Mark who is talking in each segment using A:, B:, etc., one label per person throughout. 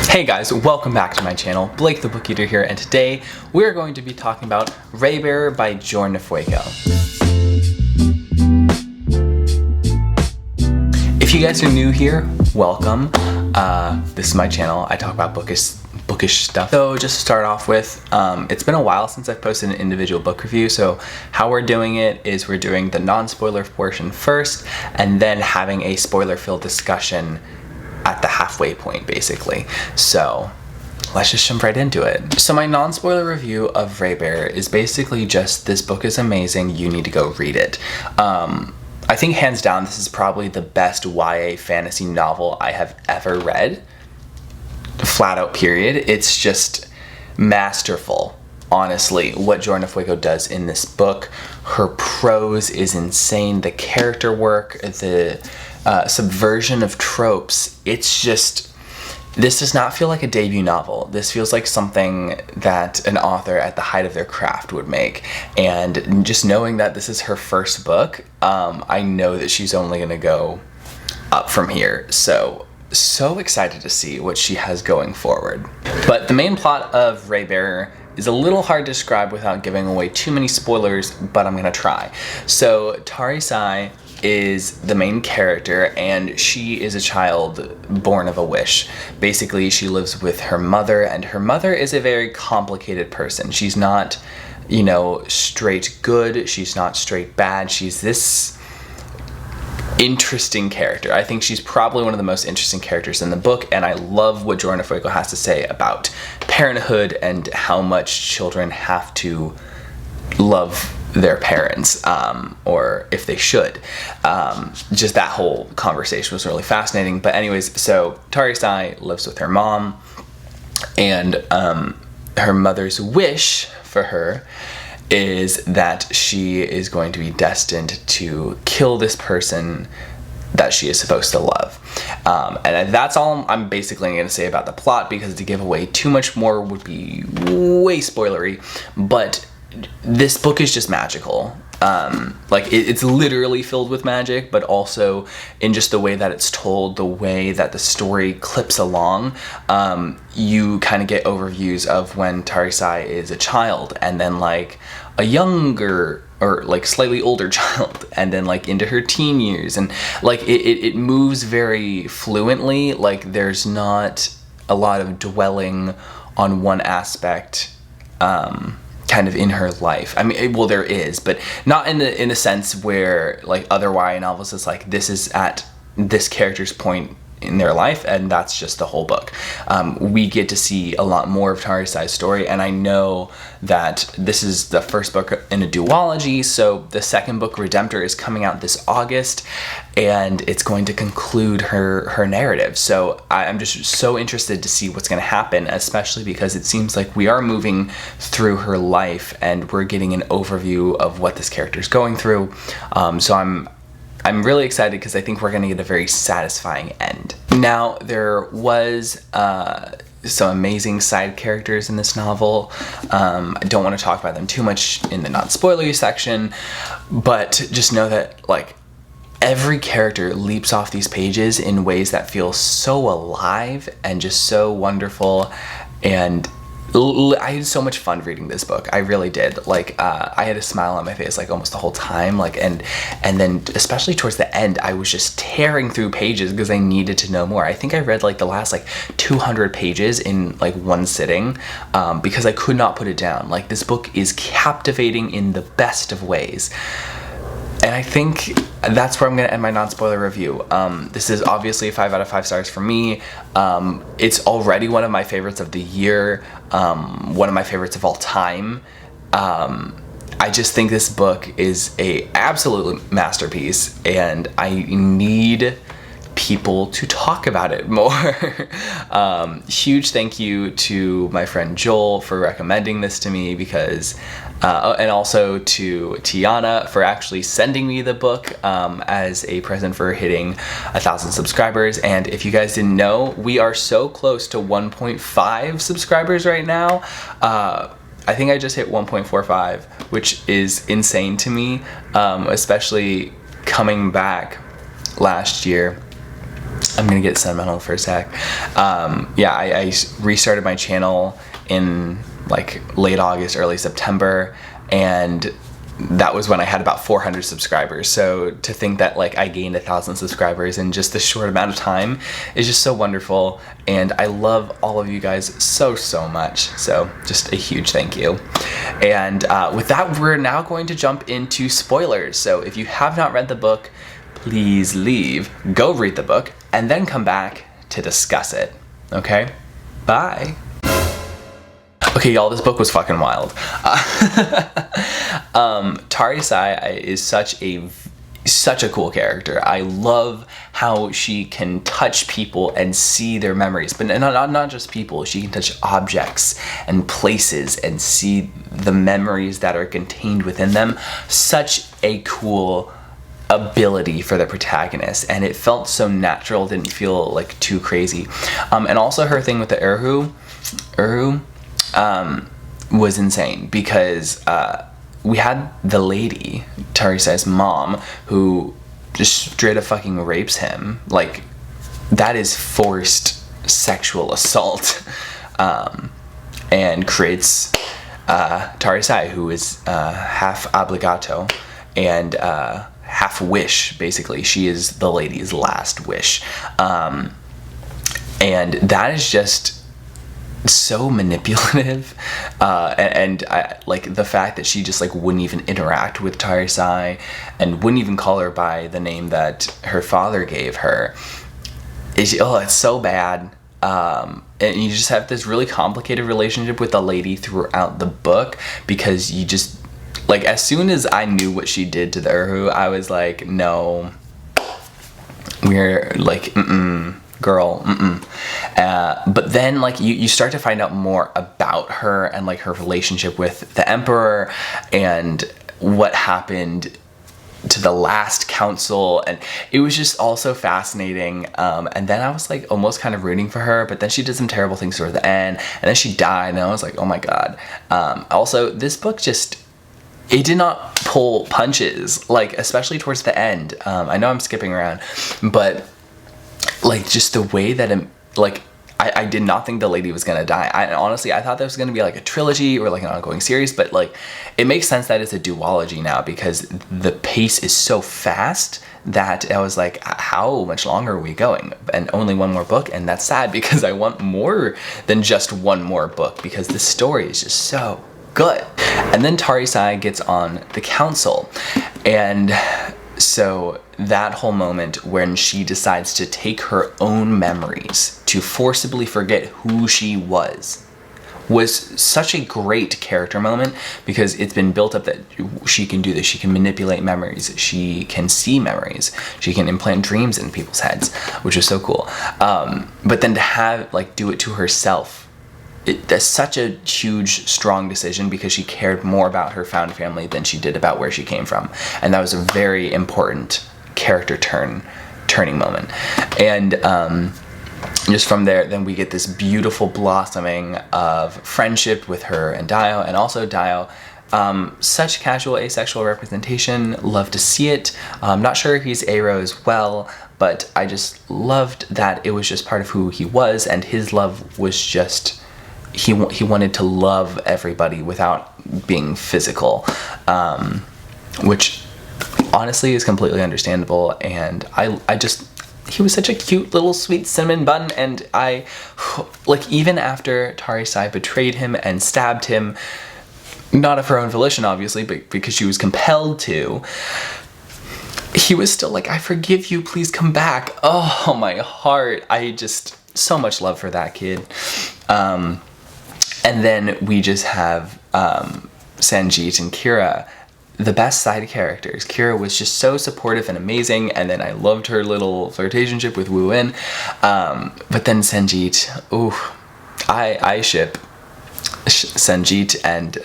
A: Hey guys, welcome back to my channel. Blake the Book Eater here, and today we're going to be talking about Raybearer by Ifueko. If you guys are new here, welcome. This is my channel. I talk about bookish stuff. So just to start off with, it's been a while since I've posted an individual book review, so how we're doing it is we're doing the non-spoiler portion first, and then having a spoiler-filled discussion at the halfway point, basically. So let's just jump right into it. So my non-spoiler review of Raybearer is basically just, this book is amazing, you need to go read it. I think hands down this is probably the best YA fantasy novel I have ever read. Flat out period. It's just masterful, honestly, what Ifueko does in this book. Her prose is insane, the character work, the subversion of tropes. It's just, this does not feel like a debut novel. This feels like something that an author at the height of their craft would make. And just knowing that this is her first book, I know that she's only gonna go up from here. So excited to see what she has going forward. But the main plot of Raybearer is a little hard to describe without giving away too many spoilers, but I'm gonna try. So Tarisai is the main character, and she is a child born of a wish. Basically, she lives with her mother, and her mother is a very complicated person. She's not, you know, straight good, she's not straight bad, she's this interesting character. I think she's probably one of the most interesting characters in the book, and I love what Ifueko has to say about parenthood and how much children have to love their parents, or if they should. Just that whole conversation was really fascinating. But anyways, so Tarisai lives with her mom, and her mother's wish for her is that she is going to be destined to kill this person that she is supposed to love. And that's all I'm basically going to say about the plot, because to give away too much more would be way spoilery. But this book is just magical. Like it's literally filled with magic, but also in just the way that it's told, the way that the story clips along. You kind of get overviews of when Tarisai is a child, and then like a younger or like slightly older child, and then like into her teen years, and like it moves very fluently. Like there's not a lot of dwelling on one aspect kind of in her life. I mean, well, there is, but not in the sense where like other YA novels is like, this is at this character's point in their life, and that's just the whole book. We get to see a lot more of Tarisai's story, and I know that this is the first book in a duology, so the second book, Redemptor, is coming out this August, and it's going to conclude her narrative. So I'm just so interested to see what's going to happen, especially because it seems like we are moving through her life, and we're getting an overview of what this character is going through. So I'm really excited, because I think we're going to get a very satisfying end. Now, there was some amazing side characters in this novel. I don't want to talk about them too much in the non-spoilery section, but just know that like every character leaps off these pages in ways that feel so alive and just so wonderful. And I had so much fun reading this book. I really did. Like I had a smile on my face like almost the whole time. Like and then especially towards the end, I was just tearing through pages because I needed to know more. I think I read like the last like 200 pages in like one sitting, because I could not put it down. Like this book is captivating in the best of ways. And I think that's where I'm going to end my non-spoiler review. This is obviously a 5 out of 5 stars for me. It's already one of my favorites of the year, one of my favorites of all time. I just think this book is a absolute masterpiece, and I need people to talk about it more. Huge thank you to my friend Joel for recommending this to me, because and also to Tiana for actually sending me the book as a present for hitting 1,000 subscribers. And if you guys didn't know, we are so close to 1.5 subscribers right now. I think I just hit 1.45, which is insane to me, especially coming back last year I'm gonna get sentimental for a sec. Yeah, I restarted my channel in like late August, early September, and that was when I had about 400 subscribers. So to think that like I gained 1,000 subscribers in just this short amount of time is just so wonderful. And I love all of you guys so much. So just a huge thank you. And with that, we're now going to jump into spoilers. So if you have not read the book, please leave, go read the book, and then come back to discuss it. Okay? Bye. Okay, y'all, this book was fucking wild. Tarisai is such a cool character. I love how she can touch people and see their memories, but not just people. She can touch objects and places and see the memories that are contained within them. Such a cool ability for the protagonist, and it felt so natural, didn't feel like too crazy. And also her thing with the Erhu was insane, because we had the lady, Tarisai's mom, who just straight up fucking rapes him. Like, that is forced sexual assault, and creates Tarisai, who is half obligato and half wish, basically. She is the lady's last wish. And that is just so manipulative, and I, like the fact that she just like wouldn't even interact with Tarisai and wouldn't even call her by the name that her father gave her. It's so bad. And you just have this really complicated relationship with the lady throughout the book, because you just, like, as soon as I knew what she did to the Erhu, I was like, no, we're like, girl, but then like you start to find out more about her and like her relationship with the emperor and what happened to the last council, and it was just all so fascinating. And then I was like almost kind of rooting for her, but then she did some terrible things toward the end, and then she died, and I was like, oh my god. Also, this book just, it did not pull punches, like especially towards the end. I know I'm skipping around, but like just the way that I did not think the lady was gonna die. I thought there was gonna be like a trilogy or like an ongoing series, but like it makes sense that it's a duology now, because the pace is so fast that I was like, how much longer are we going? And only one more book, and that's sad, because I want more than just one more book, because the story is just so good. And then Tarisai gets on the council, and so that whole moment when she decides to take her own memories to forcibly forget who she was such a great character moment, because it's been built up that she can do this. She can manipulate memories. She can see memories. She can implant dreams in people's heads, which is so cool. But then to have, like, do it to herself, that's such a huge, strong decision, because she cared more about her found family than she did about where she came from. And that was a very important character turning moment. And just from there, then we get this beautiful blossoming of friendship with her and Dio, and also Dio. Such casual asexual representation, love to see it. I'm not sure if he's aro as well, but I just loved that it was just part of who he was, and his love was just, he wanted to love everybody without being physical, which honestly is completely understandable. And he was such a cute little sweet cinnamon bun, and I, like, even after Tarisai betrayed him and stabbed him, not of her own volition obviously, but because she was compelled to, he was still like, I forgive you, please come back. Oh, my heart. I just, so much love for that kid. And then we just have Sanjit and Kira, the best side characters. Kira was just so supportive and amazing, and then I loved her little flirtationship with Wu In. But then Sanjit, ooh, I ship Sanjit and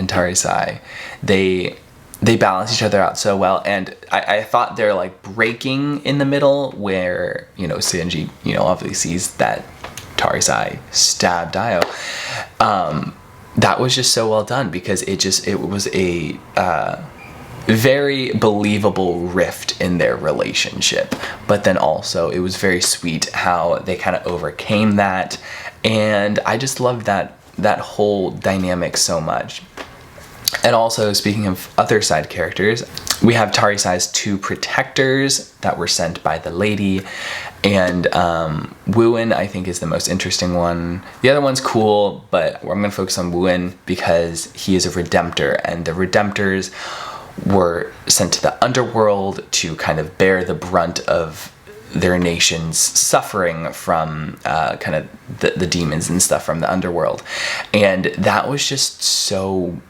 A: Tarisai. They balance each other out so well, and I thought they're like breaking in the middle, where, you know, Sanjit, you know, obviously sees that Tarisai stabbed Dio. That was just so well done, because it was a very believable rift in their relationship, but then also it was very sweet how they kind of overcame that, and I just loved that whole dynamic so much. And also, speaking of other side characters, we have Tarisai's 2 protectors that were sent by the lady, and Wooin, I think, is the most interesting one. The other one's cool, but I'm going to focus on Wooin because he is a Redemptor, and the Redemptors were sent to the underworld to kind of bear the brunt of their nation's suffering from kind of the demons and stuff from the underworld. And that was just so,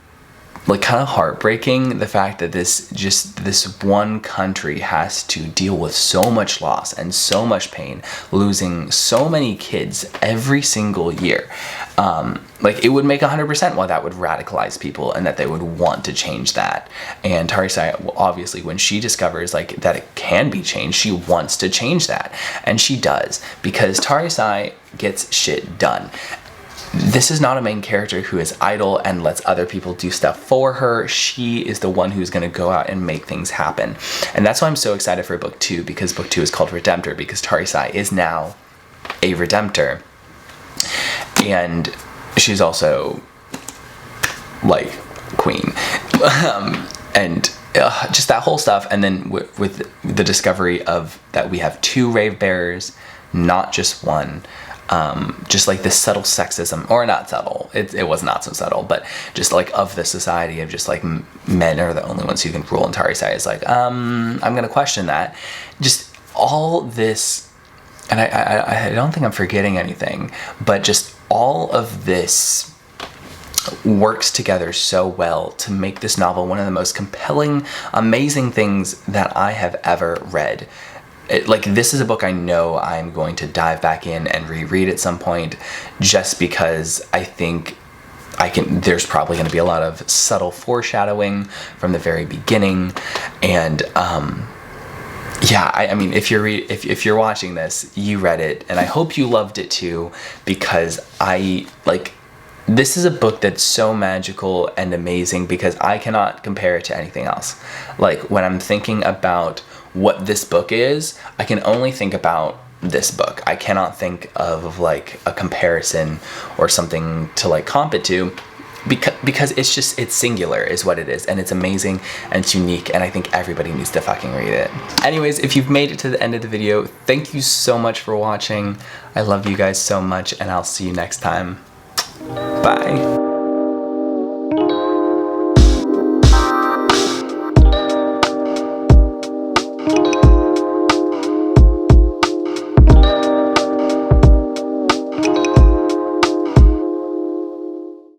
A: like, kind of heartbreaking, the fact that this one country has to deal with so much loss and so much pain, losing so many kids every single year. Like, it would make 100% why that would radicalize people and that they would want to change that. And Tarisai, obviously, when she discovers, like, that it can be changed, she wants to change that. And she does, because Tarisai gets shit done. This is not a main character who is idle and lets other people do stuff for her. She is the one who's going to go out and make things happen. And that's why I'm so excited for book 2, because book 2 is called Redemptor, because Tarisai is now a Redemptor. And she's also, like, queen. And just that whole stuff. And then with the discovery of that we have 2 Raybearers, not just one. Just like this subtle sexism, or not subtle, it was not so subtle, but just like of the society of just like men are the only ones who can rule, and Tarisai is like, I'm gonna question that. Just all this, and I don't think I'm forgetting anything, but just all of this works together so well to make this novel one of the most compelling, amazing things that I have ever read. Like, this is a book I know I'm going to dive back in and reread at some point, just because I think there's probably going to be a lot of subtle foreshadowing from the very beginning. And yeah, I mean, if you're watching this, you read it, and I hope you loved it too, because this is a book that's so magical and amazing, because I cannot compare it to anything else. Like, when I'm thinking about what this book is, I can only think about this book. I cannot think of like a comparison or something to like comp it to, because it's singular is what it is, and it's amazing and it's unique, and I think everybody needs to fucking read it. Anyways, if you've made it to the end of the video, thank you so much for watching. I love you guys so much, and I'll see you next time. Bye.